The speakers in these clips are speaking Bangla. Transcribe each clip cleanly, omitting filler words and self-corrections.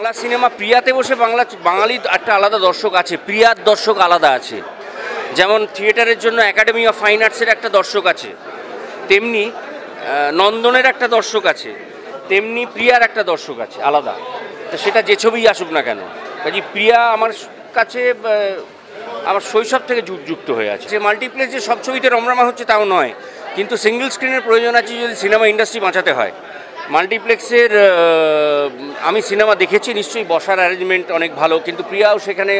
বাংলা সিনেমা প্রিয়াতে বসে বাঙালির একটা আলাদা দর্শক আছে, প্রিয়ার দর্শক আলাদা আছে। যেমন থিয়েটারের জন্য একাডেমি অফ ফাইন আর্টসের একটা দর্শক আছে, তেমনি নন্দনের একটা দর্শক আছে, তেমনি প্রিয়ার একটা দর্শক আছে আলাদা। তো সেটা যে ছবিই আসুক না কেন, কাজে প্রিয়া আমার কাছে আমার শৈশব থেকে যুক্ত হয়ে আছে। যে মাল্টিপ্লেক্স যে সব ছবিতে রমরমা হচ্ছে তাও নয়, কিন্তু সিঙ্গেল স্ক্রিনের প্রয়োজন আছে যদি সিনেমা ইন্ডাস্ট্রি বাঁচাতে হয়। মাল্টিপ্লেক্সের আমি সিনেমা দেখেছি, নিশ্চয়ই বসার অ্যারেঞ্জমেন্ট অনেক ভালো, কিন্তু প্রিয়াও সেখানে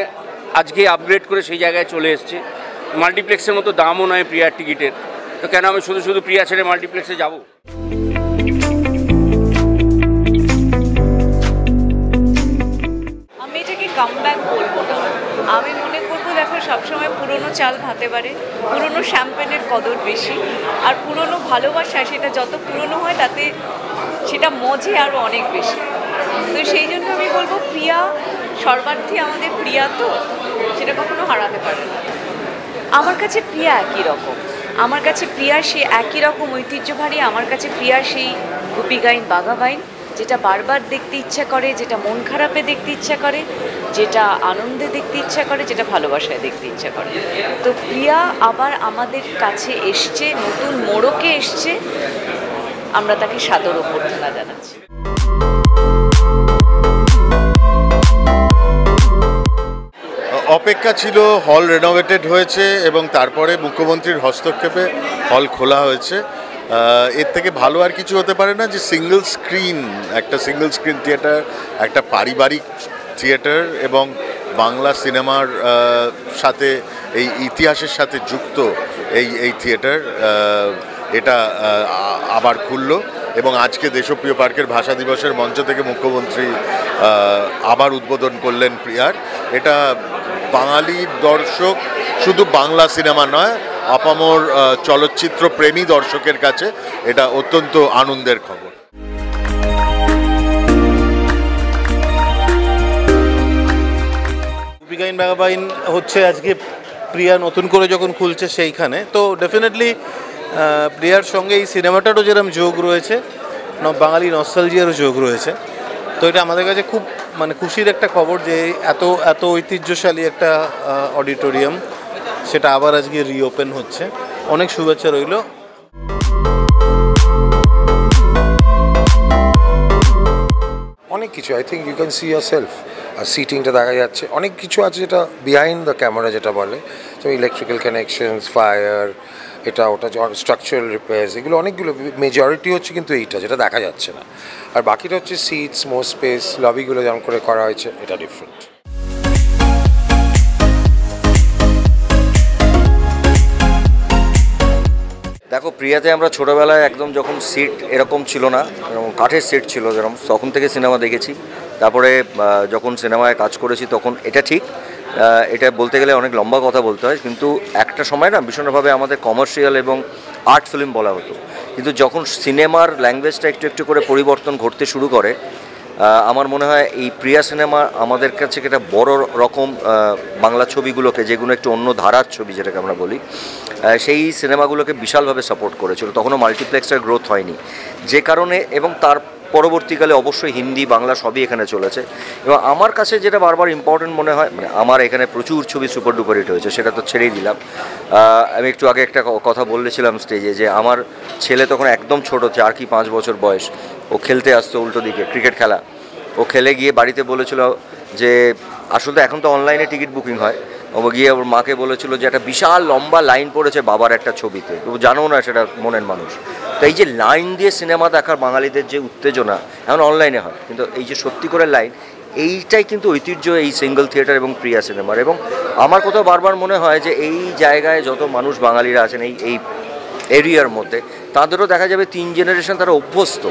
আজকে আপগ্রেড করে সেই জায়গায় চলে এসছে। মাল্টিপ্লেক্সের মতো দামও নয় প্রিয়ার টিকিটের, তো কেন আমি শুধু শুধু প্রিয়া ছেড়ে মাল্টিপ্লেক্সে যাব? আমি এটাকে কামব্যাক বলবো না, আমি মনে করবো দেখো সবসময় পুরনো চাল ভাতে পারে, পুরনো শ্যাম্পেনের কদর বেশি, আর পুরনো ভালোবাসা সেটা যত পুরনো হয় তাতে সেটা মজে আরও অনেক বেশি। তো সেই জন্য আমি বলবো প্রিয়া সর্বার্থে আমাদের প্রিয়া, তো সেটা কখনো হারাতে পারে না। আমার কাছে প্রিয়া একই রকম, আমার কাছে প্রিয়ার সেই একই রকম ঐতিহ্যবাহী, আমার কাছে প্রিয়ার সেই গুপি গাইন বাঘা বাইন, যেটা বারবার দেখতে ইচ্ছা করে, যেটা মন খারাপে দেখতে ইচ্ছা করে, যেটা আনন্দে দেখতে ইচ্ছা করে, যেটা ভালোবাসায় দেখতে ইচ্ছা করে। তো প্রিয়া আবার আমাদের কাছে এসছে, নতুন মোড়কে এসছে, আমরা তাকে সাদর অভ্যর্থনা জানাচ্ছি। অপেক্ষা ছিল, হল রেনোভেটেড হয়েছে এবং তারপরে মুখ্যমন্ত্রীর হস্তক্ষেপে হল খোলা হয়েছে। এর থেকে ভালো আর কিছু হতে পারে না যে একটা সিঙ্গল স্ক্রিন থিয়েটার, একটা পারিবারিক থিয়েটার এবং বাংলা সিনেমার সাথে এই ইতিহাসের সাথে যুক্ত এই থিয়েটার এটা আবার খুললো। এবং আজকে দেশপ্রিয় পার্কের ভাষা দিবসের মঞ্চ থেকে মুখ্যমন্ত্রী আবার উদ্বোধন করলেন প্রিয়ার। এটা বাঙালি দর্শক, শুধু বাংলা সিনেমা নয়, আপামর চলচ্চিত্র প্রেমী দর্শকের কাছে এটা অত্যন্ত আনন্দের খবর। গুপি গাইন বাঘা বাইন হচ্ছে আজকে প্রিয়া নতুন করে যখন খুলছে সেইখানে, তো ডেফিনেটলি প্রিয়ার সঙ্গে এই সিনেমাটারও যেরকম যোগ রয়েছে, বাঙালি নস্টালজিয়ারও যোগ রয়েছে। তো এটা আমাদের কাছে খুব খুশির একটা খবর যে এত ঐতিহ্যশালী একটা অডিটোরিয়াম সেটা আবার আজকে রিওপেন হচ্ছে। অনেক শুভেচ্ছা রইল। অনেক কিছু I think you can see yourself, আর সিটিংটা দেখা যাচ্ছে, অনেক কিছু আছে যেটা বিহাইন্ড দ্য ক্যামেরা যেটা বলে, যেমন ইলেকট্রিক্যাল কানেকশনস, ফায়ার, এটা ওটা, স্ট্রাকচারাল রিপেয়ার্স, এগুলো অনেকগুলো, মেজরিটি হচ্ছে কিন্তু এইটা যেটা দেখা যাচ্ছে না। আর বাকিটা হচ্ছে সিটস, মোর স্পেস, লবিগুলো যেমন করে করা হয়েছে, এটা ডিফারেন্ট। দেখো, প্রিয়াতে আমরা ছোটোবেলায় একদম যখন সিট এরকম ছিল না, কাঠের সিট ছিল যেরকম, তখন থেকে সিনেমা দেখেছি। তারপরে যখন সিনেমায় কাজ করেছি তখন এটা ঠিক, এটা বলতে গেলে অনেক লম্বা কথা বলতে হয়, কিন্তু একটা সময় না ভীষণভাবে আমাদের কমার্শিয়াল এবং আর্ট ফিল্ম বলা হতো। কিন্তু যখন সিনেমার ল্যাঙ্গুয়েজটা একটু একটু করে পরিবর্তন ঘটতে শুরু করে, আমার মনে হয় এই প্রিয়া সিনেমা আমাদের কাছে একটা বড় রকম বাংলা ছবিগুলোকে, যেগুলো একটু অন্য ধারার ছবি যেটাকে আমরা বলি, সেই সিনেমাগুলোকে বিশালভাবে সাপোর্ট করেছিল। তখনও মাল্টিপ্লেক্সের গ্রোথ হয়নি, যে কারণে, এবং তার পরবর্তীকালে অবশ্যই হিন্দি বাংলা সবই এখানে চলেছে। এবং আমার কাছে যেটা বারবার ইম্পর্টেন্ট মনে হয়, আমার এখানে প্রচুর ছবি সুপার ডুপার হিট হয়েছে, সেটা তো ছেড়েই দিলাম। আমি একটু আগে একটা কথা বলেছিলাম স্টেজে, যে আমার ছেলে তখন একদম ছোটো, 4 কি 5 বছর বয়স, ও খেলতে আসতো উল্টো দিকে, ক্রিকেট খেলা। ও খেলে গিয়ে বাড়িতে বলেছিল যে, আসলে এখন তো অনলাইনে টিকিট বুকিং হয়, ও গিয়ে ওর মাকে বলেছিল যে একটা বিশাল লম্বা লাইন পড়েছে বাবার একটা ছবিতে, ও জানো না সেটা মনের মানুষ। তো এই যে লাইন দিয়ে সিনেমা দেখার বাঙালিদের যে উত্তেজনা, এখন অনলাইনে হয়, কিন্তু এই যে সত্যি করে লাইন, এইটাই কিন্তু ঐতিহ্য এই সিঙ্গল থিয়েটার এবং প্রিয়া সিনেমার। এবং আমার কোথাও বারবার মনে হয় যে এই জায়গায় যত মানুষ বাঙালিরা আছেন এই এরিয়ার মধ্যে, তাদেরও দেখা যাবে 3 জেনারেশন তারা অভ্যস্ত।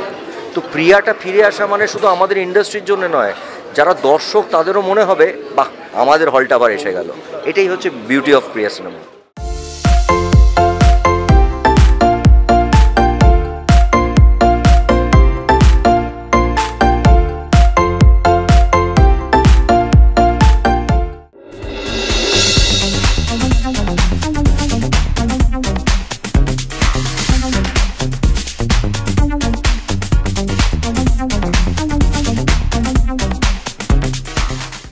তো প্রিয়াটা ফিরে আসা মানে শুধু আমাদের ইন্ডাস্ট্রির জন্য নয়, যারা দর্শক তাদেরও মনে হবে বাহ, আমাদের হলটা আবার এসে গেল। এটাই হচ্ছে বিউটি অফ প্রিয়া সিনেমা।